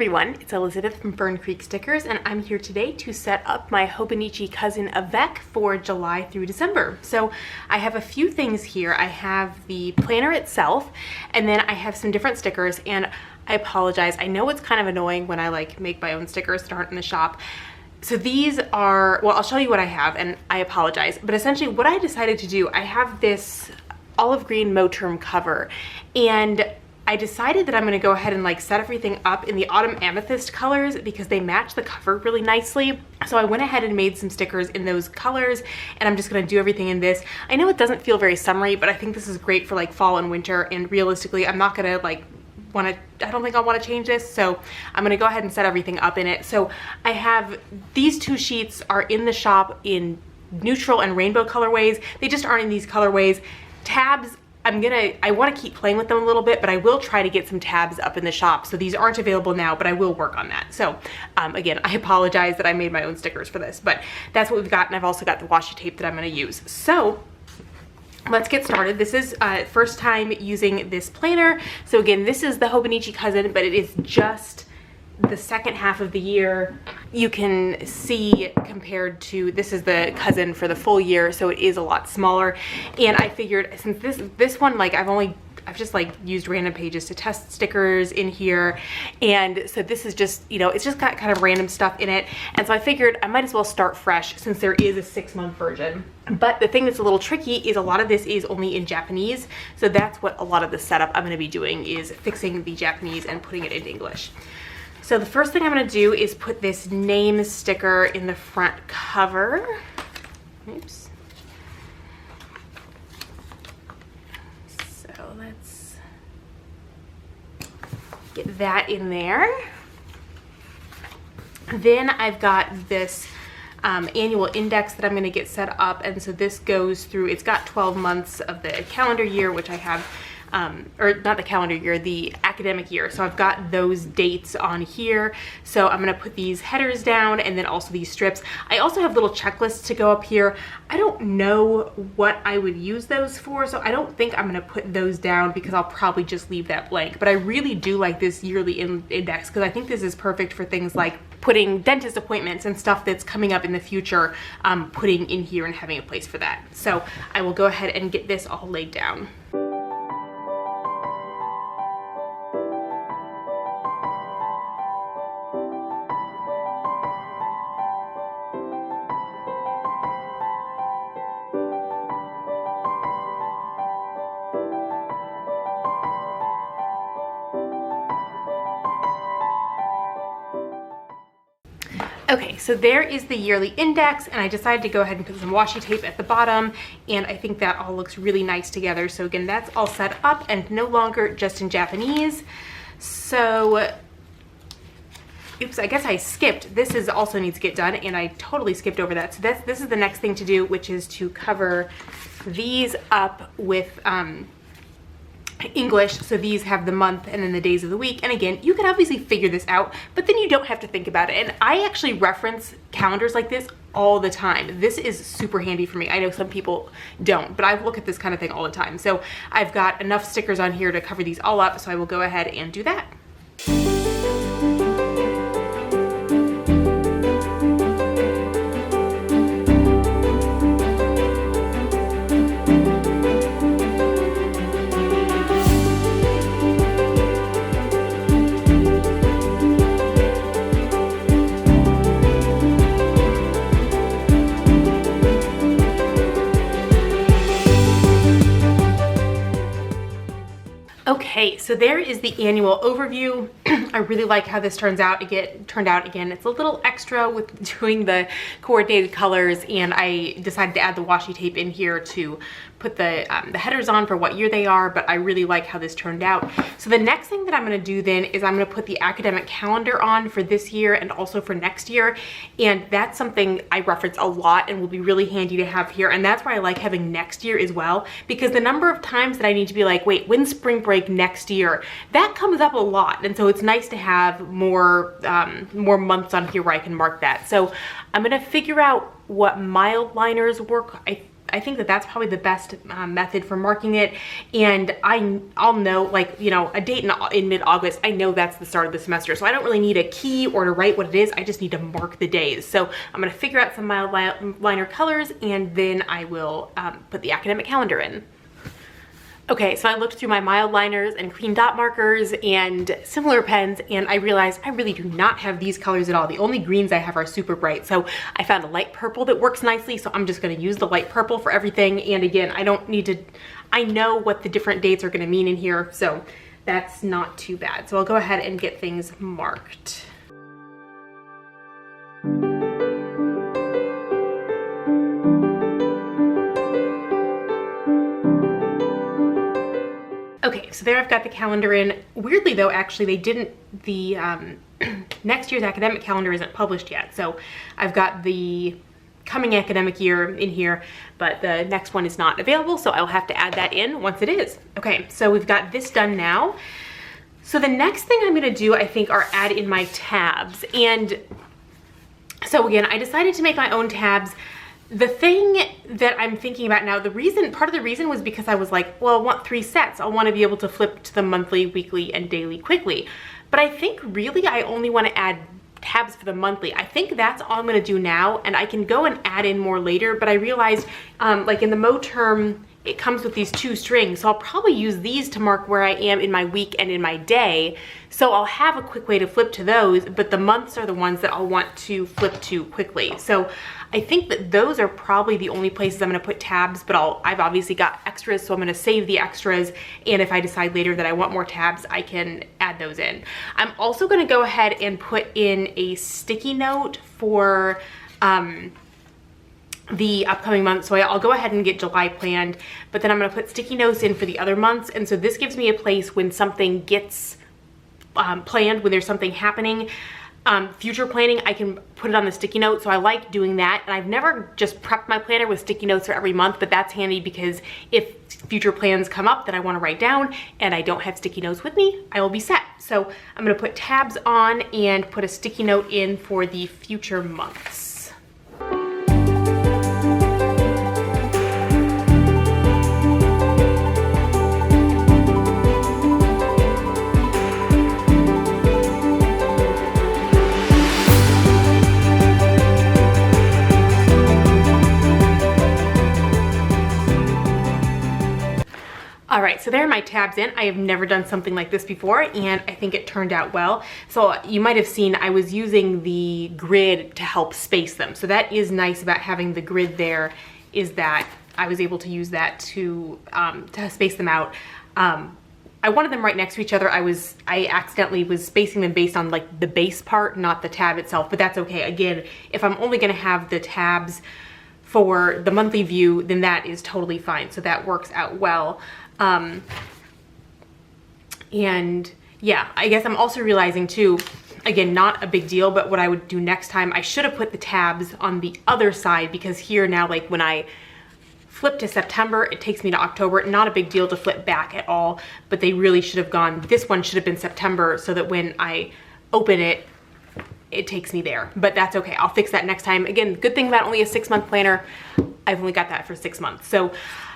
everyone, it's Elizabeth from Fern Creek Stickers, and I'm here today to set up my Hobonichi Cousin Avec for July through December. So I have a few things here. I have the planner itself, and then I have some different stickers, and I apologize. I know it's kind of annoying when I make my own stickers that aren't in the shop. So these are, well, I'll show you what I have, and I apologize, but essentially what I decided to do, I have this olive green Moterm cover, and I decided that I'm going to go ahead and set everything up in the autumn amethyst colors because they match the cover really nicely. So I went ahead and made some stickers in those colors, and I'm just going to do everything in this. I know it doesn't feel very summery, but I think this is great for fall and winter, and realistically I'm not going to I don't think I'll want to change this, so I'm going to go ahead and set everything up in it. So I have these two sheets are in the shop in neutral and rainbow colorways. They just aren't in these colorways. Tabs, I want to keep playing with them a little bit, but I will try to get some tabs up in the shop. So these aren't available now, but I will work on that. So again, I apologize that I made my own stickers for this, but that's what we've got. And I've also got the washi tape that I'm going to use. So let's get started. This is first time using this planner. So again, this is the Hobonichi Cousin, but it is just the second half of the year. You can see compared to, this is the Cousin for the full year, so it is a lot smaller. And I figured since this one, I've just used random pages to test stickers in here, and so this is just, it's just got kind of random stuff in it, and so I figured I might as well start fresh since there is a 6-month version. But the thing that's a little tricky is a lot of this is only in Japanese, so that's what a lot of the setup I'm going to be doing, is fixing the Japanese and putting it into English. So the first thing I'm going to do is put this name sticker in the front cover. Oops. So let's get that in there. Then I've got this annual index that I'm going to get set up, and so this goes through, it's got 12 months of the calendar year, which I have, or not the calendar year, the academic year. So I've got those dates on here. So I'm going to put these headers down, and then also these strips. I also have little checklists to go up here. I don't know what I would use those for, so I don't think I'm going to put those down because I'll probably just leave that blank. But I really do like this yearly index because I think this is perfect for things like putting dentist appointments and stuff that's coming up in the future, putting in here and having a place for that. So I will go ahead and get this all laid down. Okay, so there is the yearly index, and I decided to go ahead and put some washi tape at the bottom, and I think that all looks really nice together. So again, that's all set up and no longer just in Japanese. So, oops, I guess I skipped. This is also needs to get done, and I totally skipped over that. So this is the next thing to do, which is to cover these up with English. So these have the month and then the days of the week, and again, you can obviously figure this out, but then you don't have to think about it. And I actually reference calendars like this all the time. This is super handy for me. I know some people don't, but I look at this kind of thing all the time. So I've got enough stickers on here to cover these all up, so I will go ahead and do that. Okay, so there is the annual overview. I really like how this turned out. Again, it's a little extra with doing the coordinated colors, and I decided to add the washi tape in here to put the headers on for what year they are, but I really like how this turned out. So the next thing that I'm going to do then is I'm going to put the academic calendar on for this year and also for next year, and that's something I reference a lot and will be really handy to have here, and that's why I like having next year as well, because the number of times that I need to be like, wait, when's spring break next year? That comes up a lot, and so it's nice to have more months on here where I can mark that. So I'm going to figure out what mild liners work. I think that that's probably the best method for marking it. And I'll know, like, you know, a date in mid-August, I know that's the start of the semester. So I don't really need a key or to write what it is. I just need to mark the days. So I'm gonna figure out some mild liner colors, and then I will put the academic calendar in. Okay, so I looked through my mild liners and clean dot markers and similar pens, and I realized I really do not have these colors at all. The only greens I have are super bright. So I found a light purple that works nicely, so I'm just gonna use the light purple for everything. And again, I don't need to, I know what the different dates are gonna mean in here, so that's not too bad. So I'll go ahead and get things marked. Okay, so there I've got the calendar in. Weirdly though, actually they didn't, the next year's academic calendar isn't published yet. So I've got the coming academic year in here, but the next one is not available. So I'll have to add that in once it is. Okay, so we've got this done now. So the next thing I'm gonna do, I think, are add in my tabs. And so again, I decided to make my own tabs. The thing that I'm thinking about now, part of the reason was because I was like, well, I want 3 sets. I want to be able to flip to the monthly, weekly, and daily quickly. But I think really I only want to add tabs for the monthly. I think that's all I'm going to do now, and I can go and add in more later. But I realized like in the Mo term, it comes with these 2 strings. So I'll probably use these to mark where I am in my week and in my day. So I'll have a quick way to flip to those, but the months are the ones that I'll want to flip to quickly. So I think that those are probably the only places I'm gonna put tabs, but I've obviously got extras, so I'm gonna save the extras. And if I decide later that I want more tabs, I can add those in. I'm also gonna go ahead and put in a sticky note for the upcoming month. So I'll go ahead and get July planned, but then I'm gonna put sticky notes in for the other months. And so this gives me a place when something gets planned, when there's something happening, future planning, I can put it on the sticky note. So I like doing that. And I've never just prepped my planner with sticky notes for every month, but that's handy because if future plans come up that I want to write down and I don't have sticky notes with me, I will be set. So I'm going to put tabs on and put a sticky note in for the future months. All right, so there are my tabs in. I have never done something like this before, and I think it turned out well. So you might have seen I was using the grid to help space them. So that is nice about having the grid there, is that I was able to use that to space them out. I wanted them right next to each other. I accidentally was spacing them based on like the base part, not the tab itself, but that's okay. Again, if I'm only gonna have the tabs for the monthly view, then that is totally fine. So that works out well. And yeah, I guess I'm also realizing too, again, not a big deal, but what I would do next time, I should have put the tabs on the other side, because here now, like when I flip to September, it takes me to October. Not a big deal to flip back at all, but they really should have gone, this one should have been September so that when I open it, it takes me there, but that's okay. I'll fix that next time. Again, good thing about only a 6-month planner, I've only got that for 6 months. So,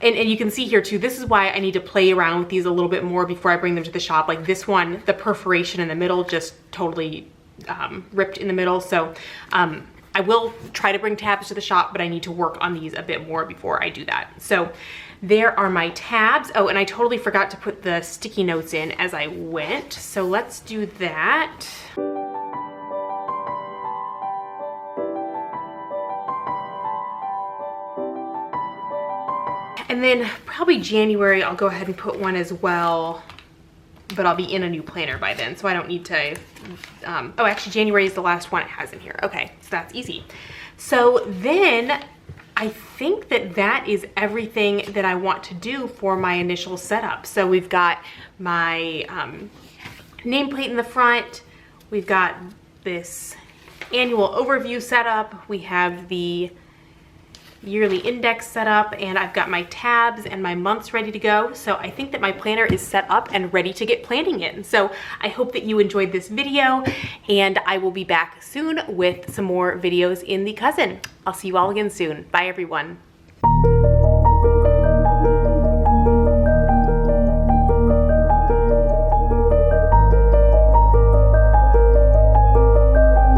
and you can see here too, this is why I need to play around with these a little bit more before I bring them to the shop. Like this one, the perforation in the middle just totally ripped in the middle. So I will try to bring tabs to the shop, but I need to work on these a bit more before I do that. So there are my tabs. Oh, and I totally forgot to put the sticky notes in as I went. So let's do that. And then probably January, I'll go ahead and put one as well, but I'll be in a new planner by then, so I don't need to, oh, actually January is the last one it has in here. Okay, so that's easy. So then I think that that is everything that I want to do for my initial setup. So we've got my nameplate in the front, we've got this annual overview setup, we have the yearly index set up, and I've got my tabs and my months ready to go. So I think that my planner is set up and ready to get planning in. So I hope that you enjoyed this video, and I will be back soon with some more videos in the Cousin. I'll see you all again soon. Bye everyone.